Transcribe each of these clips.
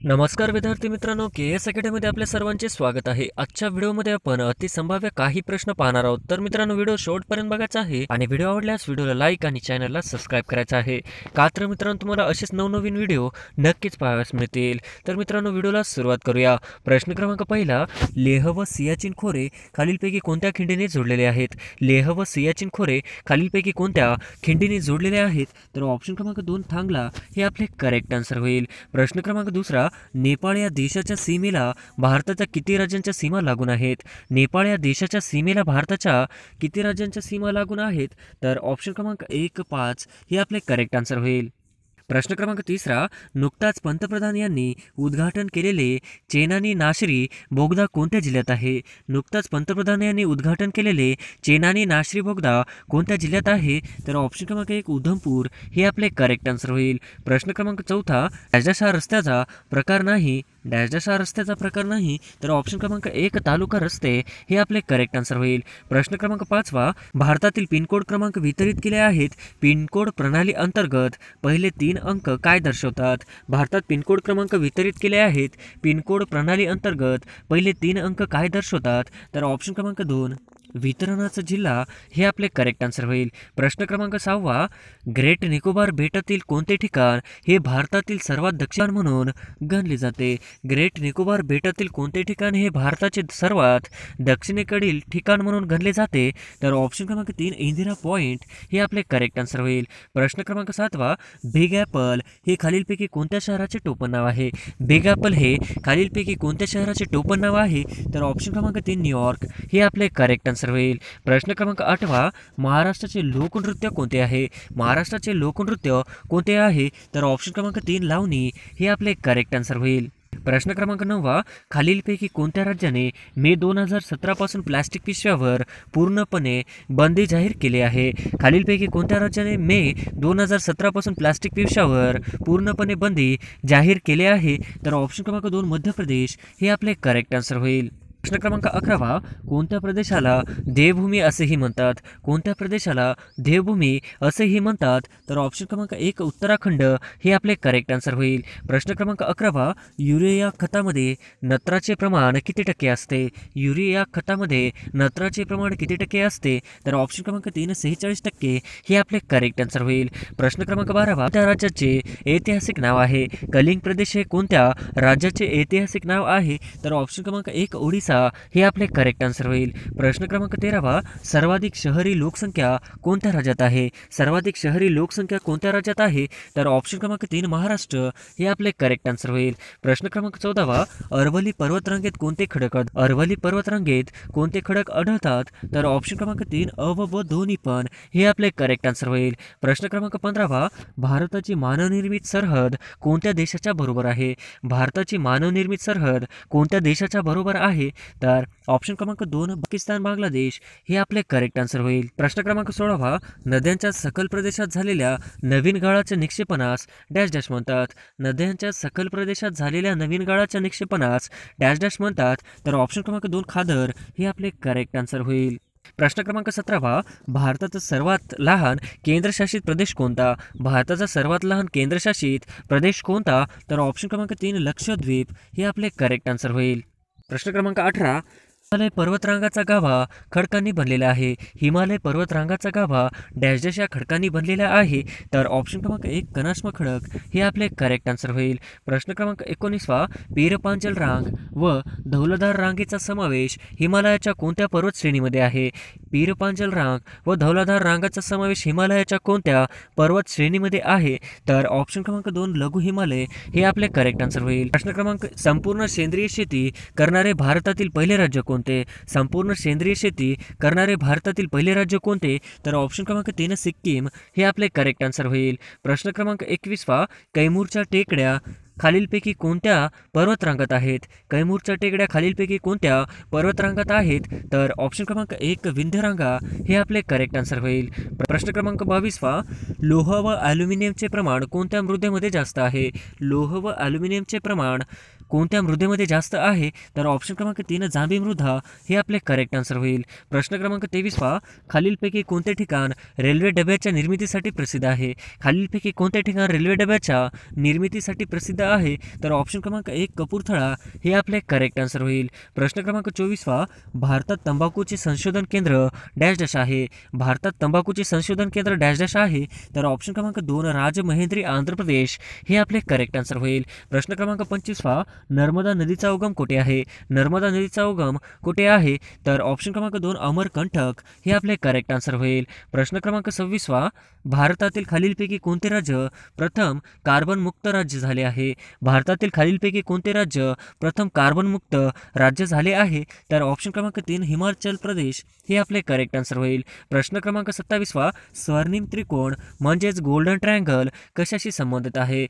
नमस्कार विद्यार्थी मित्रांनो, के एस अकॅडमीमध्ये आपल्या सर्वांचे स्वागत आहे। आजच्या व्हिडिओमध्ये आपण अतिसंभाव्य काही प्रश्न पाहणार आहोत। तर मित्रांनो, व्हिडिओ शेवटपर्यंत बघायचा आहे आणि व्हिडिओ आवडल्यास व्हिडिओला लाईक आणि चॅनलला सबस्क्राईब करायचं आहे। का तर मित्रांनो, तुम्हाला असेच नवनवीन व्हिडिओ नक्कीच पाहावयास मिळतील। तर मित्रांनो, व्हिडिओला सुरुवात करूया। प्रश्न क्रमांक पहिला, लेह व सियाचीन खोरे खालीलपैकी कोणत्या खिंडीने जोडलेले आहेत? लेह व सियाचीन खोरे खालीलपैकी कोणत्या खिंडीने जोडलेले आहेत? तर ऑप्शन क्रमांक 2 थांगला हे आपले करेक्ट आन्सर होईल। प्रश्न क्रमांक दुसरा, नेपाळ या देशाच्या सीमेला भारताच्या किती राज्यांच्या सीमा लागून आहेत? नेपाळ या देशाच्या सीमेला भारताच्या किती राज्यांच्या सीमा लागून आहेत? तर ऑप्शन क्रमांक 1, 5 हे आपले करेक्ट आन्सर होईल। प्रश्न क्रमांक तिसरा, नुकताच पंतप्रधान यांनी उद्घाटन केलेले चेनानी नाशरी बोगदा कोणत्या जिल्ह्यात आहे? नुकताच पंतप्रधान यांनी उद्घाटन केलेले चेनानी नाशरी बोगदा कोणत्या जिल्ह्यात आहे? तर ऑप्शन क्रमांक 1 उधमपूर हे आपले करेक्ट आन्सर होईल। प्रश्न क्रमांक चौथा, डॅश हा रस्त्याचा प्रकार नाही, डॅश हा रस्त्याचा प्रकार नाही, तर ऑप्शन क्रमांक 1 तालुका रस्ते हे आपले करेक्ट आन्सर होईल। प्रश्न क्रमांक 5वा, भारतातील पिनकोड क्रमांक वितरित केले आहेत, पिनकोड प्रणाली अंतर्गत पहिले 3 अंक काय दर्शवतात? भारतात पिनकोड क्रमांक वितरित केले आहेत, पिनकोड प्रणाली अंतर्गत पहिले 3 अंक काय दर्शवतात? तर ऑप्शन क्रमांक 2 वितरणाचा जिल्हा हे आपले करेक्ट आन्सर होईल। प्रश्न क्रमांक 6वा, ग्रेट निकोबार बेटातील कोणते ठिकाण हे भारतातील सर्वात दक्षिण म्हणून गणले जाते? ग्रेट निकोबार बेटातील कोणते ठिकाण हे भारताचे सर्वात दक्षिणेकडील ठिकाण म्हणून गणले जाते? तर ऑप्शन क्रमांक 3 इंदिरा पॉइंट हे आपले करेक्ट आन्सर होईल। प्रश्न क्रमांक 7वा, बिग ॲपल हे खालीलपैकी कोणत्या शहराचे टोपण नाव आहे? बिग ॲपल हे खालीलपैकी कोणत्या शहराचे टोपण नाव आहे? तर ऑप्शन क्रमांक 3 न्यूयॉर्क हे आपले करेक्ट आन्सर होईल। प्रश्न क्रमांक 8वा, महाराष्ट्राचे लोकनृत्य कोणते आहे? महाराष्ट्राचे लोकनृत्य कोणते आहे? तर ऑप्शन क्रमांक 3 लावणी हे आपले करेक्ट आन्सर होईल। प्रश्न क्रमांक 9वा, खालीलपैकी कोणत्या राज्याने मे 2017 पासून प्लास्टिक पिशव्यावर पूर्णपणे बंदी जाहीर केली आहे? खालीलपैकी कोणत्या राज्याने मे 2017 पासून प्लास्टिक पिशव्यावर पूर्णपणे बंदी जाहीर केले आहे? तर ऑप्शन क्रमांक 2 मध्य प्रदेश हे आपले करेक्ट आन्सर होईल। प्रश्न क्रमांक 11वा, कोणत्या प्रदेशाला देवभूमी असेही म्हणतात? कोणत्या प्रदेशाला देवभूमी असेही म्हणतात? तर ऑप्शन क्रमांक 1 उत्तराखंड हे आपले करेक्ट आन्सर होईल। प्रश्न क्रमांक 11वा, युरिया खतामध्ये नत्राचे प्रमाण किती टक्के असते? युरिया खतामध्ये नत्राचे प्रमाण किती टक्के असते? तर ऑप्शन क्रमांक 3 46% हे आपले करेक्ट आन्सर होईल। प्रश्न क्रमांक 12वा, कोणत्या राज्याचे ऐतिहासिक नाव आहे? कलिंग प्रदेश हे कोणत्या राज्याचे ऐतिहासिक नाव आहे? तर ऑप्शन क्रमांक 1 ओडिसा हे आपले करेक्ट आन्सर होईल। प्रश्न क्रमांक 13वा, सर्वाधिक शहरी लोकसंख्या कोणत्या राज्यात आहे? सर्वाधिक शहरी लोकसंख्या कोणत्या राज्यात आहे? तर ऑप्शन क्रमांक 3 महाराष्ट्र हे आपले करेक्ट आन्सर होईल। प्रश्न क्रमांक 14वा, अरवली पर्वतरांगेत कोणते खडक अरवली पर्वतरांगेत कोणते खडक आढळतात? तर ऑप्शन क्रमांक 3 अ व ब दोन्ही पण हे आपले करेक्ट आन्सर होईल। प्रश्न क्रमांक 15वा, भारताची मानवनिर्मित सरहद कोणत्या देशाच्या बरोबर आहे? भारताची मानवनिर्मित सरहद कोणत्या देशाच्या बरोबर आहे? तर ऑप्शन क्रमांक 2 पाकिस्तान बांगलादेश हे आपले करेक्ट आन्सर होईल। प्रश्न क्रमांक 16वा, नद्यांच्या सखल प्रदेशात झालेल्या नवीन गाळाच्या निक्षेपणास डॅश डॅश म्हणतात? नद्यांच्या सखल प्रदेशात झालेल्या नवीन गाळाच्या निक्षेपणास डॅश डॅश म्हणतात? तर ऑप्शन क्रमांक 2 खादर हे आपले करेक्ट आन्सर होईल। प्रश्न क्रमांक 17वा, भारताचा सर्वात लहान केंद्रशासित प्रदेश कोणता? भारताचा सर्वात लहान केंद्रशासित प्रदेश कोणता? तर ऑप्शन क्रमांक 3 लक्षद्वीप हे आपले करेक्ट आन्सर होईल। प्रश्न क्रमांक 18, हिमालय पर्वतरांगाचा गाभा खडकांनी बनलेला आहे। हिमालय पर्वतरांगाचा गाभा डॅश डॅश या खडकांनी बनलेला आहे? तर ऑप्शन क्रमांक 1 कनाष्म खडक हे आपले करेक्ट आन्सर होईल। प्रश्न क्रमांक 19वा, पीरपांचल रांग व धौलाधार रांगेचा समावेश हिमालयाच्या कोणत्या पर्वत श्रेणीमध्ये आहे? पीरपांचल रांग व धौलाधार रांगाचा समावेश हिमालयाच्या कोणत्या पर्वत श्रेणीमध्ये आहे? तर ऑप्शन क्रमांक 2 लघु हिमालय हे आपले करेक्ट आन्सर होईल। प्रश्न क्रमांक, संपूर्ण सेंद्रिय शेती करणारे भारतातील पहिले राज्य कोणते? संपूर्ण सेंद्रिय शेती करणारे भारतातील पहिले राज्य कोणते? तर ऑप्शन क्रमांक 3 सिक्कीम हे आपले करेक्ट आन्सर होईल। प्रश्न क्रमांक 21वा, कैमूरच्या टेकड्या खालीलपैकी कोणत्या पर्वतरांगात आहेत? कैमूरच्या टेकड्या खालीलपैकी कोणत्या पर्वतरांगात आहेत? तर ऑप्शन क्रमांक 1 विंध्यरांगा हे आपले करेक्ट आन्सर होईल। प्रश्न क्रमांक 22वा, लोह व ॲल्युमिनियमचे प्रमाण कोणत्या मृदेमध्ये जास्त आहे? लोह व ॲल्युमिनियमचे प्रमाण कोणत्या मृदेमध्ये जास्त आहे? तर ऑप्शन क्रमांक 3 जांभी मृदा हे आपले करेक्ट आन्सर होईल. प्रश्न क्रमांक 23 पहा, खालीलपैकी कोणते ठिकाण रेल्वे डब्याच्या निर्मितीसाठी प्रसिद्ध आहे? खालीलपैकी कोणते ठिकाण रेल्वे डब्याच्या निर्मितीसाठी प्रसिद्ध आहे? तर ऑप्शन क्रमांक 1 कपूरथळा हे आपले करेक्ट आन्सर होईल. प्रश्न क्रमांक 24 पहा, भारतात तंबाखूचे संशोधन केंद्र डॅश डॅश आहे. भारतात तंबाखूचे संशोधन केंद्र डॅश डॅश आहे. तर ऑप्शन क्रमांक 2 राजमहेंद्री आंध्र प्रदेश हे आपले करेक्ट आन्सर होईल. प्रश्न क्रमांक 25 पहा, नर्मदा नदीचा उगम कुठे आहे? नर्मदा नदीचा उगम कुठे आहे? तर ऑप्शन क्रमांक 2 अमरकंटक हे आपले करेक्ट आन्सर होईल. प्रश्न क्रमांक 26 पहा, भारतातील खालीलपैकी कोणते राज्य प्रथम कार्बन मुक्त राज्य झाले आहे? भारतातील खालीलपैकी कोणते राज्य प्रथम कार्बन मुक्त राज्य झाले आहे? तर ऑप्शन क्रमांक 3 हिमाचल प्रदेश हे आपले करेक्ट आन्सर होईल. प्रश्न क्रमांक 27 वा, स्वर्णिम त्रिकोण म्हणजेच गोल्डन ट्रायंगल कशाशी संबंधित आहे?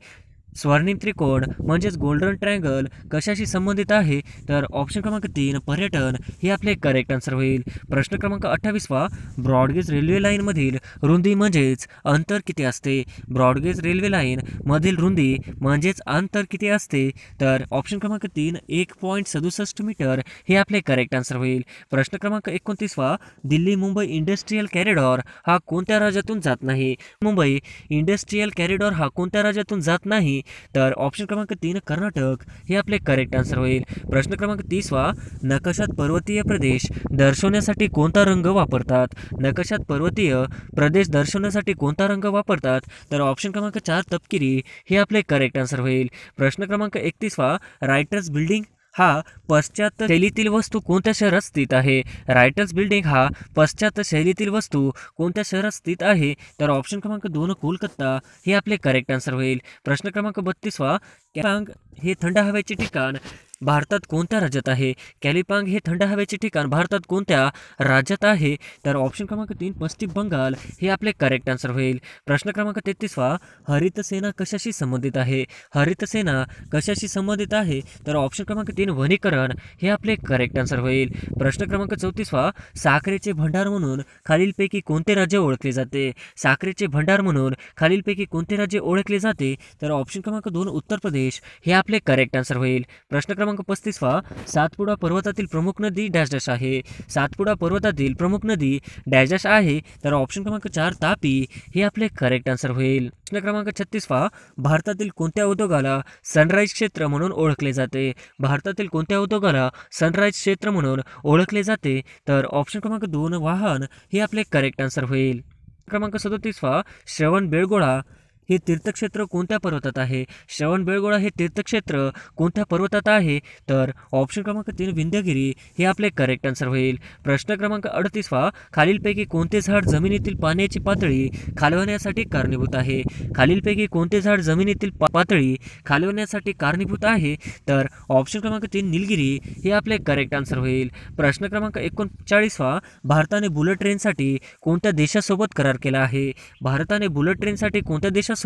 स्वर्णिम त्रिकोण म्हणजेच गोल्डन ट्रायंगल कशाशी संबंधित आहे? तर ऑप्शन क्रमांक 3 पर्यटन हे आपले करेक्ट आन्सर होईल. प्रश्न क्रमांक 28 वा, ब्रॉडगेज रेल्वे लाईन मधील रुंदी म्हणजेच अंतर किती असते? ब्रॉडगेज रेल्वे लाईन मधील रुंदी म्हणजेच अंतर किती असते? तर ऑप्शन क्रमांक 3 1.67 मीटर हे आपले करेक्ट आन्सर होईल. प्रश्न क्रमांक 29 वा, दिल्ली मुंबई इंडस्ट्रियल कॉरिडॉर हा कोणत्या राज्यातून जात नाही? मुंबई इंडस्ट्रियल कॉरिडॉर हा कोणत्या राज्यातून जात नाही? तर ऑप्शन क्रमांक 3 कर्नाटक हे आपले करेक्ट आन्सर होईल. प्रश्न क्रमांक 30 वा, नकाशात पर्वतीय प्रदेश दर्शवण्यासाठी कोणता रंग वापरतात? नकाशात पर्वतीय प्रदेश दर्शवण्यासाठी कोणता रंग वापरतात? तर ऑप्शन क्रमांक 4 तपकिरी हे आपले करेक्ट आन्सर होईल. प्रश्न क्रमांक 31 वा, रायटर्स बिल्डिंग हा पाश्चात्य शैलीतील वस्तू कोणत्या शहरात स्थित आहे? रायटर्स बिल्डिंग हा पाश्चात्य शैलीतील वस्तू कोणत्या शहरात स्थित आहे? तर ऑप्शन क्रमांक 2 कोलकाता हे आपले करेक्ट आन्सर होईल. प्रश्न क्रमांक 32 वा, कॅलिपांग हे थंड हवेचे ठिकाण भारतात कोणत्या राज्यात आहे? कॅलिपांग हे थंड हवेचे ठिकाण भारतात कोणत्या राज्यात आहे? तर ऑप्शन क्रमांक 3 पश्चिम बंगाल हे आपले करेक्ट आन्सर होईल. प्रश्न क्रमांक 33 वा, हरित सेना कशाशी संबंधित आहे? हरित सेना कशाशी संबंधित आहे? तर ऑप्शन क्रमांक 3 वनीकरण हे आपले करेक्ट आन्सर होईल. प्रश्न क्रमांक 34 वा, साखरेचे भंडार म्हणून खालीलपैकी कोणते राज्य ओळखले जाते? साखरेचे भंडार म्हणून खालीलपैकी कोणते राज्य ओळखले जाते? तर ऑप्शन क्रमांक 2 उत्तर प्रदेश हे आपले करेक्ट आन्सर होईल. प्रश्न क्रमांक 35 वा, सातपुडा पर्वतातील प्रमुख नदी डॅश डॅश आहे. सातपुडा पर्वतातील प्रमुख नदी डॅश डॅश आहे. तर ऑप्शन क्रमांक 4 तापी हे आपले करेक्ट आन्सर होईल. प्रश्न क्रमांक 36 वा, भारतातील कोणत्या उद्योगाला सनराईज क्षेत्र म्हणून ओळखले जाते? भारतातील कोणत्या उद्योगाला सनराईज क्षेत्र म्हणून ओळखले जाते? तर ऑप्शन क्रमांक 2 वाहन हे आपले करेक्ट आन्सर होईल. क्रमांक 37 वा, श्रवणबेळगोळा हे तीर्थक्षेत्र कोणत्या पर्वतात आहे? श्रवणबेळगोळा हे तीर्थक्षेत्र कोणत्या पर्वतात आहे? तर ऑप्शन क्रमांक 3 विंध्यगिरी हे आपले करेक्ट आन्सर होईल. प्रश्न क्रमांक 38 वा, खालीलपैकी कोणते झाड जमिनीतील पाण्याची पातळी खालवण्यासाठी कारणीभूत आहे? खालीलपैकी कोणते झाड जमिनीतील पातळी खालवण्यासाठी कारणीभूत आहे? तर ऑप्शन क्रमांक 3 निलगिरी हे आपले करेक्ट आन्सर होईल. प्रश्न क्रमांक 39 वा, भारताने बुलेट ट्रेनसाठी कोणत्या देशासोबत करार केला आहे? भारताने बुलेट ट्रेनसाठी कोणत्या देशासोबत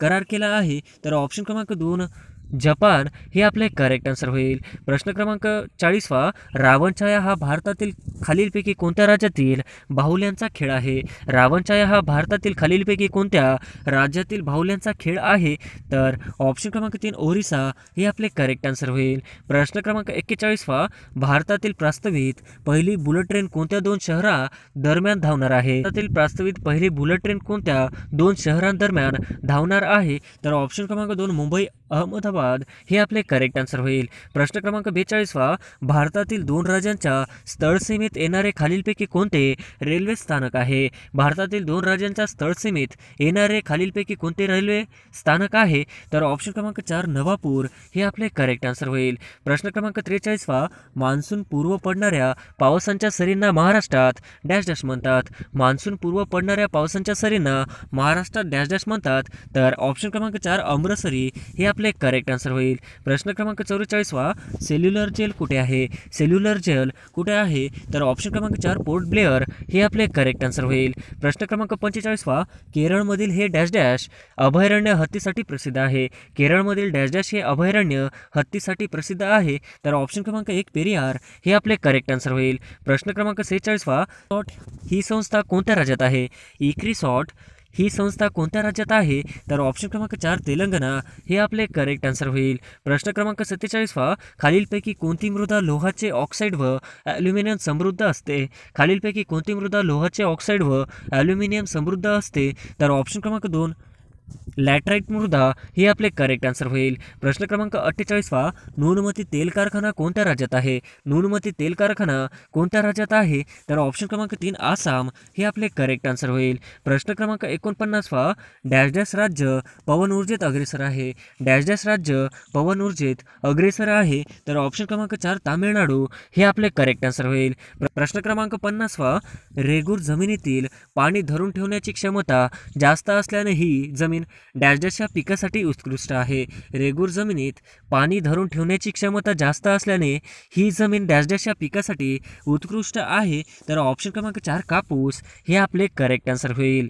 करार केला आहे? तर ऑप्शन क्रमांक 2 जपान हे आपले करेक्ट आन्सर होईल. प्रश्न क्रमांक 40 वा, रावणछाया हा भारतातील खालीलपैकी कोणत्या राज्यातील बाहुल्यांचा खेळ आहे? रावणछाया हा भारतातील खालीलपैकी कोणत्या राज्यातील बाहुल्यांचा खेळ आहे? तर ऑप्शन क्रमांक 3 ओरिसा हे आपले करेक्ट आन्सर होईल. प्रश्न क्रमांक 41 वा, भारतातील प्रस्तावित पहिली बुलेट ट्रेन कोणत्या 2 शहरा दरम्यान धावणार आहे? भारतातील प्रस्तावित पहिली बुलेट ट्रेन कोणत्या 2 शहरांदरम्यान धावणार आहे? तर ऑप्शन क्रमांक 2 मुंबई अहमदाबाद हे आपले करेक्ट आन्सर होईल. प्रश्न क्रमांक 42 वा, भारतातील 2 राज्यांच्या स्थळसीमेत येणारे खालीलपैकी कोणते रेल्वे स्थानक आहे? भारतातील 2 राज्यांच्या स्थळसीमेत येणारे खालीलपैकी कोणते रेल्वे स्थानक आहे? तर ऑप्शन क्रमांक 4 नवापूर हे आपले करेक्ट आन्सर होईल. प्रश्न क्रमांक 43 वा, मान्सून पूर्व पडणाऱ्या पावसांच्या सरींना महाराष्ट्रात डॅश डॅश म्हणतात. मान्सून पूर्व पडणाऱ्या पावसांच्या सरींना महाराष्ट्रात डॅश डॅश म्हणतात. तर ऑप्शन क्रमांक 4 अमृतसरी हे आपले करेक्ट आन्सर होईल. प्रश्न क्रमांक 44 वा, सेल्युलर जेल कुठे आहे? सेल्युलर जेल कुठे आहे? तर ऑप्शन क्रमांक 4 पोर्ट ब्लेअर हे आपले करेक्ट आन्सर होईल. प्रश्न क्रमांक 45 वा, केरळमधील हे डॅश डॅश अभयारण्य हत्तीसाठी प्रसिद्ध आहे. केरळमधील डॅश डॅश हे अभयारण्य हत्तीसाठी प्रसिद्ध आहे. तर ऑप्शन क्रमांक 1 पेरियार हे आपले करेक्ट आन्सर होईल. प्रश्न क्रमांक 46 वा, ही संस्था कोणत्या राज्यात आहे? इक्रिसॉट ही संस्था कोणत्या राज्यात आहे? तर ऑप्शन क्रमांक 4 तेलंगणा हे आपले करेक्ट आन्सर होईल. प्रश्न क्रमांक 47 खालीलपैकी कोणती मृदा लोहाचे ऑक्साईड व ॲल्युमिनियम समृद्ध असते? खालीलपैकी कोणती मृदा लोहाचे ऑक्साईड व ॲल्युमिनियम समृद्ध असते? तर ऑप्शन क्रमांक 2 लॅटराईट मृदा हे आपले करेक्ट आन्सर होईल. प्रश्न क्रमांक 48 नुनमती तेल कारखाना कोणत्या राज्यात आहे? नुनमती तेल कारखाना कोणत्या राज्यात आहे? तर ऑप्शन क्रमांक 3 आसाम हे आपले करेक्ट आन्सर होईल. प्रश्न क्रमांक 49 डॅश डॅश राज्य पवन ऊर्जेत अग्रेसर आहे? डॅश डॅश राज्य पवन ऊर्जेत अग्रेसर आहे? तर ऑप्शन क्रमांक 4 तामिळनाडू हे आपले करेक्ट आन्सर होईल. प्रश्न क्रमांक 50 रेगूर जमिनीतील पाणी धरून ठेवण्याची क्षमता जास्त असल्याने ही जमीन डॅश डॅश या पिकासाठी उत्कृष्ट आहे. रेगूर जमिनीत पाणी धरून ठेवण्याची क्षमता जास्त असल्याने ही जमीन डॅश डॅश या पिकासाठी उत्कृष्ट आहे. तर ऑप्शन क्रमांक 4 कापूस हे आपले करेक्ट आन्सर होईल.